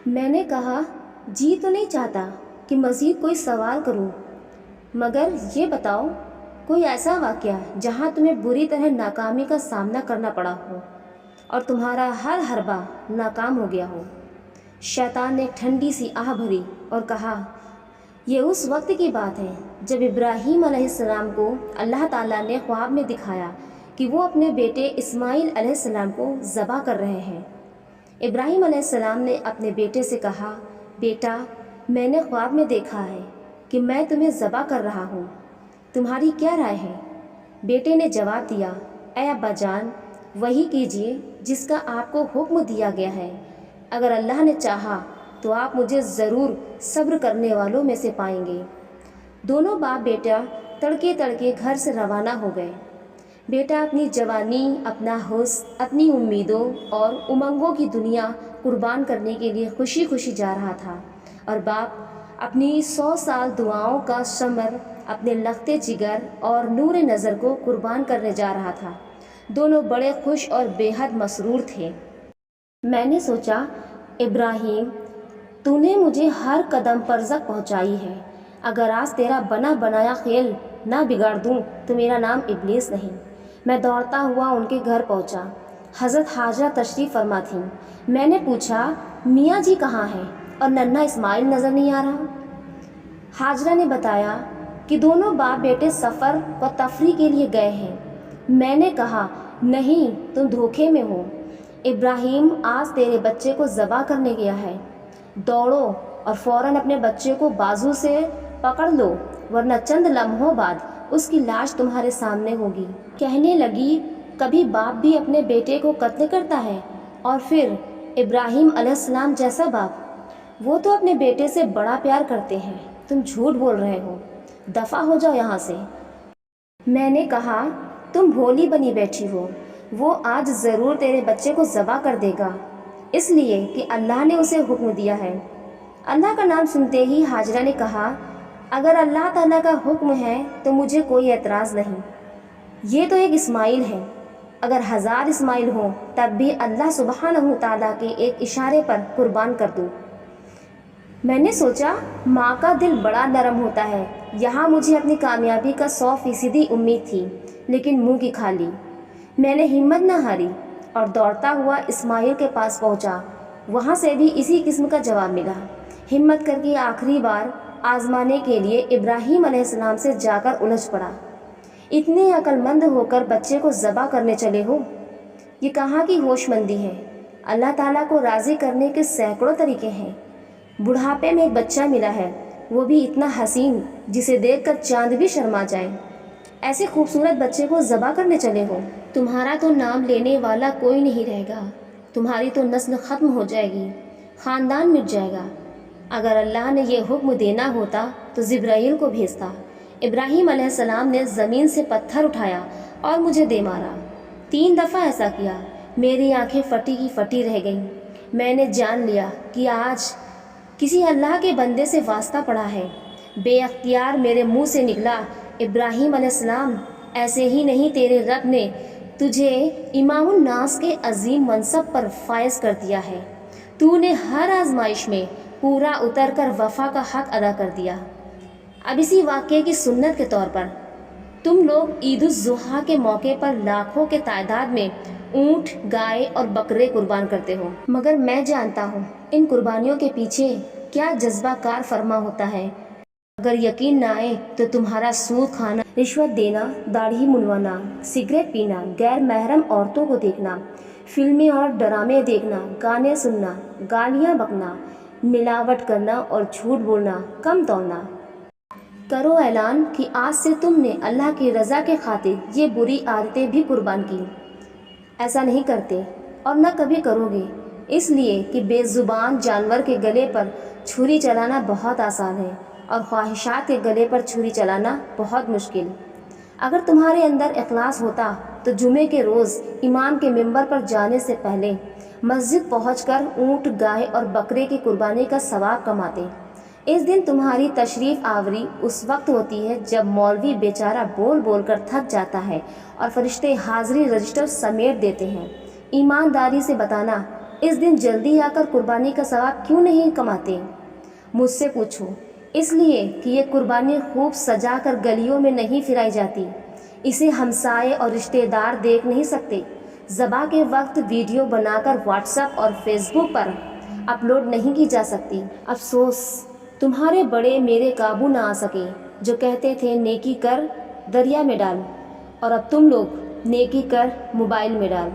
میں نے کہا جی تو نہیں چاہتا کہ مزید کوئی سوال کروں، مگر یہ بتاؤ کوئی ایسا واقعہ جہاں تمہیں بری طرح ناکامی کا سامنا کرنا پڑا ہو اور تمہارا ہر حربہ ناکام ہو گیا ہو۔ شیطان نے ایک ٹھنڈی سی آہ بھری اور کہا، یہ اس وقت کی بات ہے جب ابراہیم علیہ السلام کو اللہ تعالیٰ نے خواب میں دکھایا کہ وہ اپنے بیٹے اسماعیل علیہ السلام کو ذبح کر رہے ہیں۔ ابراہیم علیہ السلام نے اپنے بیٹے سے کہا، بیٹا میں نے خواب میں دیکھا ہے کہ میں تمہیں ذبح کر رہا ہوں، تمہاری کیا رائے ہے؟ بیٹے نے جواب دیا، اے ابا جان وہی کیجیے جس کا آپ کو حکم دیا گیا ہے، اگر اللہ نے چاہا تو آپ مجھے ضرور صبر کرنے والوں میں سے پائیں گے۔ دونوں باپ بیٹا تڑکے تڑکے گھر سے روانہ ہو گئے۔ بیٹا اپنی جوانی، اپنا حسن، اپنی امیدوں اور امنگوں کی دنیا قربان کرنے کے لیے خوشی خوشی جا رہا تھا، اور باپ اپنی 100 سال دعاؤں کا ثمر، اپنے لختے جگر اور نور نظر کو قربان کرنے جا رہا تھا۔ دونوں بڑے خوش اور بے حد مسرور تھے۔ میں نے سوچا، ابراہیم تو نے مجھے ہر قدم پر رزق پہنچائی ہے، اگر آج تیرا بنا بنایا کھیل نہ بگاڑ دوں تو میرا نام ابلیس نہیں۔ میں دوڑتا ہوا ان کے گھر پہنچا۔ حضرت حاجرہ تشریف فرما تھیں۔ میں نے پوچھا، میاں جی کہاں ہیں اور ننھا اسماعیل نظر نہیں آ رہا؟ حاجرہ نے بتایا کہ دونوں باپ بیٹے سفر و تفریح کے لیے گئے ہیں۔ میں نے کہا، نہیں تم دھوکے میں ہو، ابراہیم آج تیرے بچے کو ذبح کرنے گیا ہے، دوڑو اور فوراً اپنے بچے کو بازو سے پکڑ لو ورنہ چند لمحوں بعد اس کی لاش تمہارے سامنے ہوگی۔ کہنے لگی، کبھی باپ بھی اپنے بیٹے کو قتل کرتا ہے، اور پھر ابراہیم علیہ السلام جیسا باپ، وہ تو اپنے بیٹے سے بڑا پیار کرتے ہیں، تم جھوٹ بول رہے ہو، دفع ہو جاؤ یہاں سے۔ میں نے کہا، تم بھولی بنی بیٹھی ہو، وہ آج ضرور تیرے بچے کو ذبح کر دے گا، اس لیے کہ اللہ نے اسے حکم دیا ہے۔ اللہ کا نام سنتے ہی حاجرہ نے کہا، اگر اللہ تعالیٰ کا حکم ہے تو مجھے کوئی اعتراض نہیں، یہ تو ایک اسماعیل ہے، اگر 1000 اسماعیل ہوں تب بھی اللہ سبحانہ تعالیٰ کے ایک اشارے پر قربان کر دوں۔ میں نے سوچا، ماں کا دل بڑا نرم ہوتا ہے، یہاں مجھے اپنی کامیابی کا 100% امید تھی، لیکن منہ کی کھا لی۔ میں نے ہمت نہ ہاری اور دوڑتا ہوا اسماعیل کے پاس پہنچا۔ وہاں سے بھی اسی قسم کا جواب ملا۔ ہمت کر کے آخری بار آزمانے کے لیے ابراہیم علیہ السلام سے جا کر الجھ پڑا، اتنے عقل مند ہو کر بچے کو ذبح کرنے چلے ہو، یہ کہاں کی ہوش مندی ہے؟ اللہ تعالیٰ کو راضی کرنے کے سینکڑوں طریقے ہیں۔ بڑھاپے میں ایک بچہ ملا ہے، وہ بھی اتنا حسین جسے دیکھ کر چاند بھی شرما جائے، ایسے خوبصورت بچے کو ذبح کرنے چلے ہو؟ تمہارا تو نام لینے والا کوئی نہیں رہے گا، تمہاری تو نسل ختم ہو جائے گی، خاندان مٹ جائے گا۔ اگر اللہ نے یہ حکم دینا ہوتا تو جبرائیل کو بھیجتا۔ ابراہیم علیہ السلام نے زمین سے پتھر اٹھایا اور مجھے دے مارا۔ 3 دفعہ ایسا کیا، میری آنکھیں پھٹی کی پھٹی رہ گئیں۔ میں نے جان لیا کہ آج کسی اللہ کے بندے سے واسطہ پڑا ہے۔ بے اختیار میرے منہ سے نکلا، ابراہیم علیہ السلام ایسے ہی نہیں، تیرے رب نے تجھے امام الناس کے عظیم منصب پر فائز کر دیا ہے، تو نے ہر آزمائش میں پورا اتر کر وفا کا حق ادا کر دیا۔ اب اسی واقعے کی سنت کے طور پر تم لوگ عید الاضحیٰ کے موقع پر لاکھوں کے تعداد میں اونٹ، گائے اور بکرے قربان کرتے ہو، مگر میں جانتا ہوں ان قربانیوں کے پیچھے کیا جذبہ کار فرما ہوتا ہے۔ اگر یقین نہ آئے تو تمہارا سود کھانا، رشوت دینا، داڑھی منڈوانا، سگریٹ پینا، غیر محرم عورتوں کو دیکھنا، فلمیں اور ڈرامے دیکھنا، گانے سننا، گالیاں بکنا، ملاوٹ کرنا اور جھوٹ بولنا کم توڑنا۔ کرو اعلان کہ آج سے تم نے اللہ کی رضا کے خاطر یہ بری عادتیں بھی قربان کی۔ ایسا نہیں کرتے اور نہ کبھی کرو گے، اس لیے کہ بے زبان جانور کے گلے پر چھری چلانا بہت آسان ہے اور خواہشات کے گلے پر چھری چلانا بہت مشکل۔ اگر تمہارے اندر اخلاص ہوتا تو جمعے کے روز امام کے منبر پر جانے سے پہلے مسجد پہنچ کر اونٹ، گائے اور بکرے کی قربانی کا ثواب کماتے۔ اس دن تمہاری تشریف آوری اس وقت ہوتی ہے جب مولوی بیچارہ بول بول کر تھک جاتا ہے اور فرشتے حاضری رجسٹر سمیٹ دیتے ہیں۔ ایمانداری سے بتانا، اس دن جلدی آ کر قربانی کا ثواب کیوں نہیں کماتے؟ مجھ سے پوچھو۔ اس لیے کہ یہ قربانی خوب سجا کر گلیوں میں نہیں پھرائی جاتی، اسے ہمسائے اور رشتہ دار دیکھ نہیں سکتے، ذبح کے وقت ویڈیو بنا کر واٹس ایپ اور فیس بک پر اپلوڈ نہیں کی جا سکتی۔ افسوس تمہارے بڑے میرے قابو نہ آ سکے، جو کہتے تھے نیکی کر دریا میں ڈال، اور اب تم لوگ نیکی کر موبائل میں ڈال۔